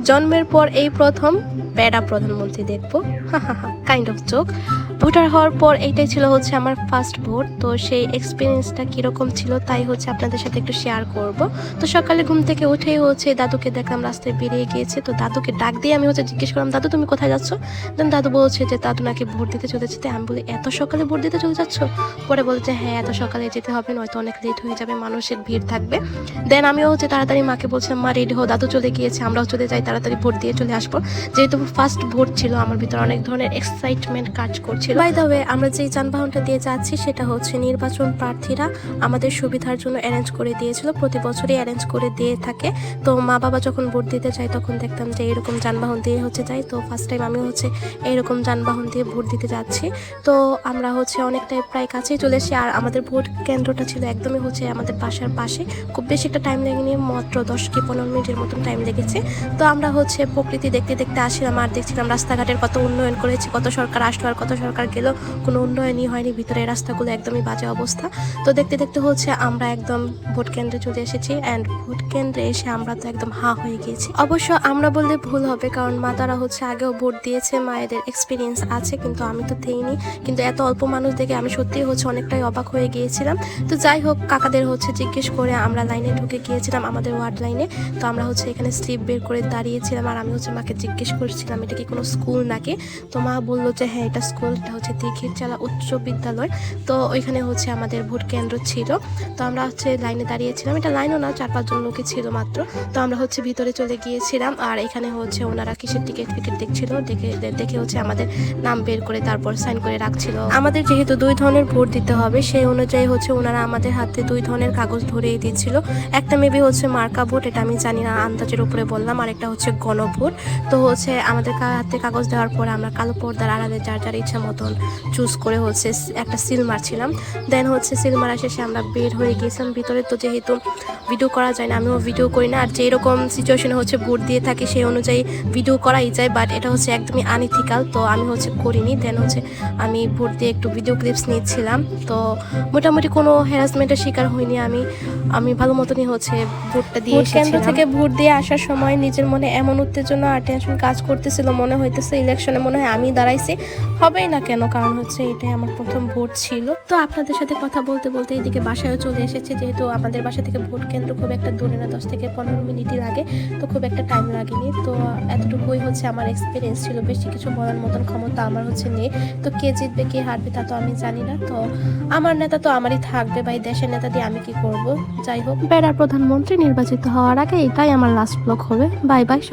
জন্মের পর এই প্রথম প্যারা প্রধানমন্ত্রী দেখবো, কাইন্ড অফ জোক। ভোটার হওয়ার পর এইটাই ছিল হচ্ছে আমার ফার্স্ট ভোট। তো সেই এক্সপিরিয়েন্সটা কীরকম ছিল তাই হচ্ছে আপনাদের সাথে একটু শেয়ার করব। তো সকালে ঘুম থেকে উঠেই হচ্ছে দাদুকে দেখলাম রাস্তায় বেরিয়ে গিয়েছে। তো দাদুকে ডাক দিয়ে আমি হচ্ছে জিজ্ঞেস করলাম, দাদু তুমি কোথায় যাচ্ছ? দেন দাদু বলছে যে দাদু নাকি ভোট দিতে চলে যেতে। আমি বলি এত সকালে ভোট দিতে চলে যাচ্ছ? পরে বলছে হ্যাঁ এত সকালে যেতে হবে, নয়তো অনেক লেট হয়ে যাবে, মানুষের ভিড় থাকবে। দেন আমিও হচ্ছে তাড়াতাড়ি মাকে বলছিলাম মা রেডি হো, দাদু চলে গিয়েছে, আমরাও চলে যাই, তাড়াতাড়ি ভোট দিয়ে চলে আসবো। যেহেতু ফার্স্ট ভোট ছিল আমার ভিতরে অনেক ধরনের এক্সাইটমেন্ট কাজ করছিল। বাই দ্য ওয়ে, আমরা যেই যানবাহনটা দিয়ে যাচ্ছি সেটা হচ্ছে নির্বাচন প্রার্থীরা আমাদের সুবিধার জন্য অ্যারেঞ্জ করে দিয়েছিল, প্রতি বছরই অ্যারেঞ্জ করে দিয়ে থাকে। তো মা বাবা যখন ভোট দিতে যায় তখন দেখতাম যে এরকম যানবাহন দিয়ে হচ্ছে যাই। তো ফার্স্ট টাইম আমি হচ্ছে এরকম যানবাহন দিয়ে ভোট দিতে যাচ্ছি। তো আমরা হচ্ছে অনেকটাই প্রায় কাছেই চলে এসেছি। আর আমাদের ভোট কেন্দ্রটা ছিল একদমই হচ্ছে আমাদের বাসার পাশে, খুব বেশি একটা টাইম লাগেনি, মাত্র 10 কি 15 মিনিটের মতন টাইম লেগেছে। তো আমরা হচ্ছে প্রকৃতি দেখতে দেখতে আসছিলাম আর দেখছিলাম রাস্তাঘাটের কত উন্নয়ন করেছে, কত সরকার আসলো আর কত সরকার গেল, কোনো উন্নয়নই হয়নি, ভিতরে রাস্তাগুলো একদমই বাজে অবস্থা। তো দেখতে দেখতে হচ্ছে আমরা একদম ভোট কেন্দ্রে চলে এসেছি। অ্যান্ড ভোট কেন্দ্রে এসে আমরা তো একদম হা হয়ে গিয়েছি। অবশ্য আমরা বললে ভুল হবে, কারণ মা তারা হচ্ছে আগেও ভোট দিয়েছে, মায়েদের এক্সপিরিয়েন্স আছে, কিন্তু আমি তো দিইনি। কিন্তু এত অল্প মানুষ দেখে আমি সত্যিই হচ্ছে অনেকটাই অবাক হয়ে গিয়েছিলাম। তো যাই হোক, কাকাদের হচ্ছে জিজ্ঞেস করে আমরা লাইনে ঢুকে গিয়েছিলাম, আমাদের ওয়ার্ড লাইনে। তো আমরা হচ্ছে এখানে স্লিপ বের করে দাঁড়িয়েছিলাম আর আমি হচ্ছে মাকে জিজ্ঞেস করছিলাম এটা কি কোনো স্কুল নাকি। তো মা বললো যে হ্যাঁ এটা স্কুল, এটা হচ্ছে দীঘিরচালা উচ্চ বিদ্যালয়। তো ওইখানে হচ্ছে আমাদের ভোট কেন্দ্র ছিল। তো আমরা হচ্ছে লাইনে দাঁড়িয়েছিলাম, এটা লাইনও না, 4-5 জন লোকই ছিল মাত্র। তো আমরা হচ্ছে ভিতরে চলে গিয়েছিলাম আর এখানে হচ্ছে ওনারা কিসের টিকিট দেখছিল, দেখে হচ্ছে আমাদের নাম বের করে তারপর সাইন করে রাখছিল। আমাদের যেহেতু 2 ধরনের ভোট দিতে হবে সেই অনুযায়ী হচ্ছে ওনারা আমাদের হাতে 2 ধরনের কাগজ ধরিয়ে দিচ্ছিল। একটা মেবি হচ্ছে মার্কা ভোট, এটা আমি জানি না, আন্দাজের উপরে বললাম, আর একটা হচ্ছে গণভোট। তো হচ্ছে আমাদের হাতে কাগজ দেওয়ার পরে আমরা কালো পর্দার আড়ালে যার যার ইচ্ছা মতন চুজ করে হচ্ছে একটা সিল মারছিলাম। দেন হচ্ছে সিল মারা শেষে আমরা বের হয়ে গিয়েছিলাম ভিতরে। তো যেহেতু ভিডিও করা যায় না, আমিও ভিডিও করি না, আর যেরকম সিচুয়েশনে হচ্ছে ভোট দিয়ে থাকি সেই অনুযায়ী ভিডিও করাই যায়, বাট এটা হচ্ছে একদমই আনইথিক্যাল, তো আমি হচ্ছে করিনি। দেন হচ্ছে আমি ভোট দিয়ে একটু ভিডিও ক্লিপস নিচ্ছিলাম। তো মোটামুটি কোনো হ্যারাসমেন্টের শিকার হইনি আমি ভালো মতনই হচ্ছে ভোটটা দিয়ে এসেছিলাম। কেন্দ্র থেকে ভোট দিয়ে আসার সময় নিজের মনে এমন উত্তেজনা আর টেনশন কাজ করতেছিল, মনে হইতেছে ইলেকশনে মনে হয় আমি দাঁড়াইছি, হবেই না কেন, কারণ হচ্ছে এটাই আমার প্রথম ভোট ছিল। তো আপনাদের সাথে কথা বলতে বলতে এদিকে বাসায়ও চলে এসেছে, যেহেতু আমাদের বাসা থেকে ভোট কেন্দ্র খুব একটা দূরে না, 10 থেকে 15 মিনিটই লাগে, তো খুব একটা টাইম লাগেনি। তো এতটুকুই হচ্ছে আমার এক্সপিরিয়েন্স ছিল, বেশি কিছু বলার মতন ক্ষমতা আমার হচ্ছে নেই। তো কে জিতবে কে হারবে তা তো আমি জানি না। তো আমার নেতা তো আমারই থাকবে, ভাই দেশের নেতা দিয়ে আমি কি করব। যাই হোক, বেড়ার প্রধানমন্ত্রী নির্বাচিত হওয়ার আগে এটাই আমার লাস্ট ব্লগ হবে। Bye bye.